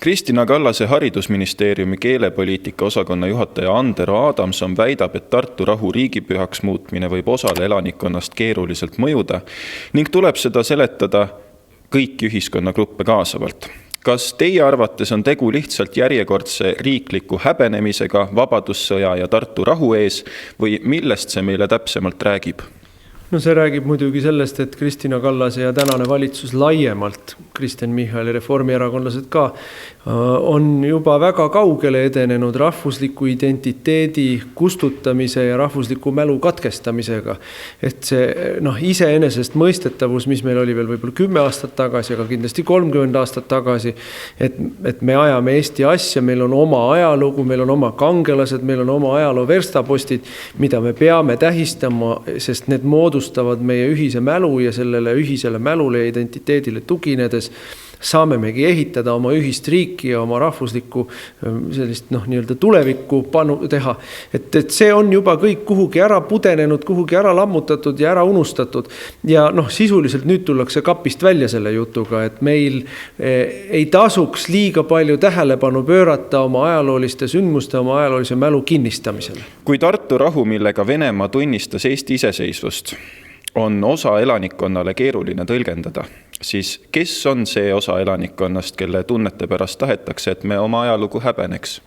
Kristina Kallase haridusministeeriumi keelepoliitika osakonna juhataja Andero Adamson väidab, et Tartu rahu riigipühaks muutmine võib osale elanikkonnast keeruliselt mõjuda ning tuleb seda seletada kõiki ühiskonnagruppe kaasavalt. Kas teie arvates on tegu lihtsalt järjekordse riikliku häbenemisega Vabadussõja ja Tartu rahu ees või millest see meile täpsemalt räägib? No see räägib muidugi sellest, et Kristina Kallase ja tänane valitsus laiemalt, Kristen Michali reformierakondlased ka, on juba väga kaugele edenenud rahvusliku identiteedi kustutamise ja rahvusliku mälu katkestamisega. Et see iseenesest mõistetavus, mis meil oli veel võib-olla 10 aastat tagasi, aga kindlasti 30 aastat tagasi, et me ajame Eesti asja, meil on oma ajalugu, meil on oma kangelased, meil on oma ajaloo verstapostid, mida me peame tähistama, sest need moodustavad meie ühise mälu ja sellele ühisele mälule ja identiteedile tuginedes saame megi ehitada oma ühist riiki ja oma rahvuslikku sellist nii-öelda tulevikku teha. Et see on juba kõik kuhugi ära pudenenud, kuhugi ära lammutatud ja ära unustatud. Ja sisuliselt nüüd tullakse kapist välja selle jutuga, et meil ei tasuks liiga palju tähelepanu pöörata oma ajalooliste sündmuste, oma ajaloolise mälu kinnistamisele. Kui Tartu rahu, millega Venemaa tunnistas Eesti iseseisvust, on osa elanikkonnale keeruline tõlgendada, siis kes on see osa elanikkonnast, kelle tunnete pärast tahetakse, et me oma ajalugu häbeneks?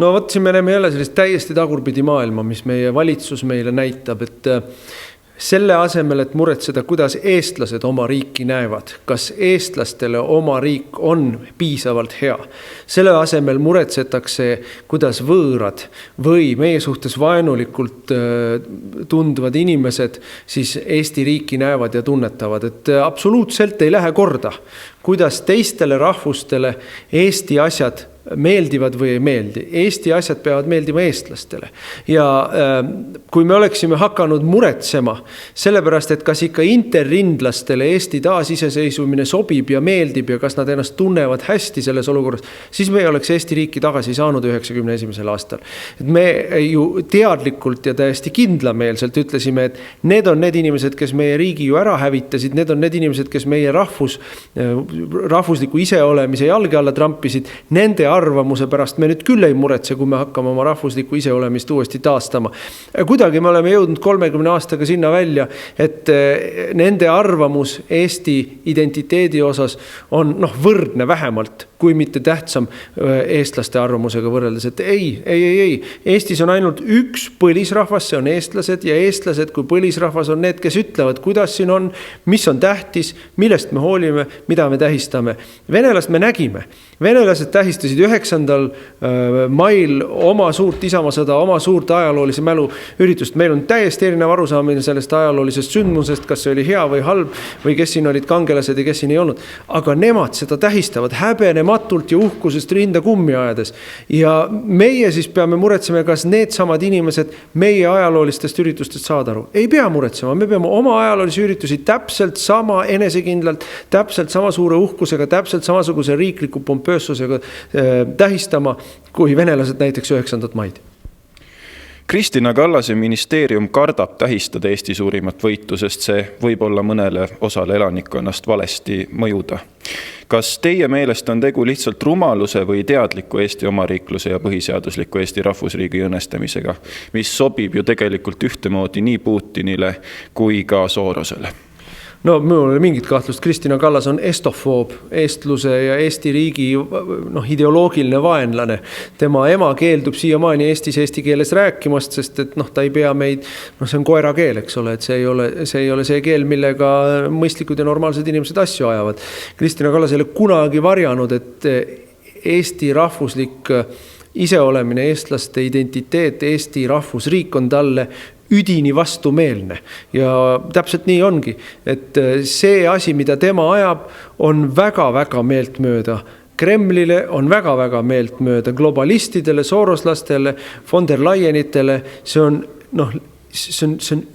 No vot, siin me näeme jälle sellist täiesti tagurpidi maailma, mis meie valitsus meile näitab, et selle asemel, et muretseda, kuidas eestlased oma riiki näevad, kas eestlastele oma riik on piisavalt hea. Selle asemel muretsetakse, kuidas võõrad või meie suhtes vaenulikult tunduvad inimesed siis Eesti riiki näevad ja tunnetavad. Et absoluutselt ei lähe korda, kuidas teistele rahvustele Eesti asjad meeldivad või ei meeldi. Eesti asjad peavad meeldima eestlastele. Ja kui me oleksime hakanud muretsema, sellepärast, et kas ikka interrindlastele Eesti taasiseseisvumine sobib ja meeldib ja kas nad ennast tunnevad hästi selles olukorras, siis me ei oleks Eesti riiki tagasi saanud 91. aastal. Et me ju teadlikult ja täiesti kindlameelselt ütlesime, et need on need inimesed, kes meie riigi ju ära hävitasid, need on need inimesed, kes meie rahvusliku iseolemise jalge alla trampisid, nende arvamuse pärast me nüüd küll ei muretse, kui me hakkame oma rahvuslikku iseolemist uuesti taastama. Kuidagi me oleme jõudnud 30 aastaga sinna välja, et nende arvamus Eesti identiteedi osas on võrdne vähemalt, kui mitte tähtsam eestlaste arvamusega võrreldes. Et ei. Eestis on ainult üks põlisrahvas, see on eestlased ja eestlased kui põlisrahvas on need, kes ütlevad, kuidas siin on, mis on tähtis, millest me hoolime, mida me tähistame. Venelast me nägime. Venelased tähistasid 9. mail oma suurt isamasõda, oma suurt ajaloolise mälu üritust. Meil on täiesti erinev arusaamine sellest ajaloolisest sündmusest, kas see oli hea või halb või kes siin olid kangelased ja kes siin ei olnud. Aga nemad seda tähistavad häbenematult ja uhkusest rinda kummi ajades. Ja meie siis peame muretsema, kas need samad inimesed meie ajaloolistest üritustest saavad aru. Ei pea muretsema, me peame oma ajaloolisi üritusi täpselt sama enesekindlalt, täpselt sama suure uhkusega, täpselt samasuguse riikliku pompöössusega tähistama, kui venelased näiteks 9. maid. Kristina Kallase ministeerium kardab tähistada Eesti suurimat võitu, sest see võib olla mõnele osale elanikkonnast valesti mõjuda. Kas teie meelest on tegu lihtsalt rumaluse või teadliku Eesti omariikluse ja põhiseadusliku Eesti rahvusriigi õnnestamisega, mis sobib ju tegelikult ühtemoodi nii Putinile kui ka Sorosele? No mul oli mingit kahtlust, Kristina Kallas on estofoob, eestluse ja Eesti riigi ideoloogiline vaenlane. Tema ema keeldub siiamaani eesti keeles rääkimast, sest et ta ei pea meid, see on koera keel, eks ole, et see ei ole see keel, millega mõistlikud ja normaalsed inimesed asju ajavad. Kristina Kallas ei ole kunagi varjanud, et Eesti rahvuslik iseolemine, eestlaste identiteet, Eesti rahvusriik on talle üdini vastumeelne. Ja täpselt nii ongi, et see asi, mida tema ajab, on väga-väga meelt mööda. Kremlile on väga-väga meelt mööda. Globalistidele, soroslastele, von der Leyenitele, see on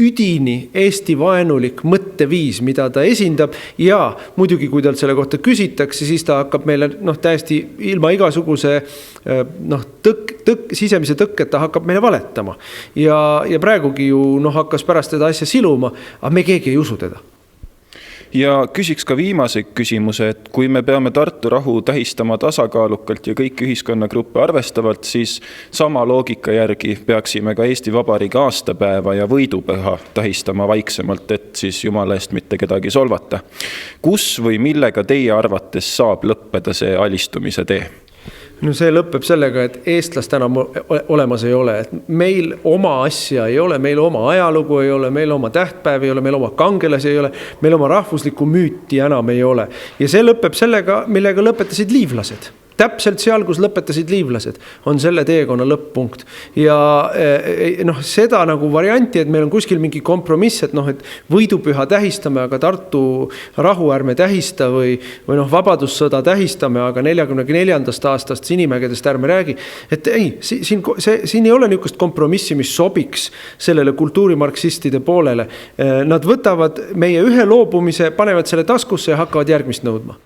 üdini Eesti vaenulik mõtteviis, mida ta esindab ja muidugi, kui talt selle kohta küsitakse, siis ta hakkab meile täiesti ilma igasuguse sisemise tõkketa hakkab meile valetama. Ja praegugi ju hakkas pärast teda asja siluma, aga me keegi ei usu teda. Ja küsiks ka viimase küsimuse, et kui me peame Tartu rahu tähistama tasakaalukalt ja kõik ühiskonnagruppe arvestavalt, siis sama loogika järgi peaksime ka Eesti Vabariigi aastapäeva ja võidupüha tähistama vaiksemalt, et siis jumala eest mitte kedagi solvata. Kus või millega teie arvates saab lõppeda see alistumise tee? No see lõpeb sellega, et eestlast enam olemas ei ole, et meil oma asja ei ole, meil oma ajalugu ei ole, meil oma tähtpäev ei ole, meil oma kangelasi ei ole, meil oma rahvuslikku müüti enam ei ole. Ja see lõpeb sellega, millega lõpetasid liivlased. Täpselt seal, kus lõpetasid liivlased, on selle teekonna lõpp-punkt. Ja seda nagu varianti, et meil on kuskil mingi kompromiss, et et võidupüha tähistame, aga Tartu rahu ärme tähista või vabadussõda tähistame, aga 44. aastast Sinimägedest ärme räägi. Et ei, siin ei ole niisugust kompromissi, mis sobiks sellele kultuurimarksistide poolele. Nad võtavad meie ühe loobumise, panevad selle taskusse ja hakkavad järgmist nõudma.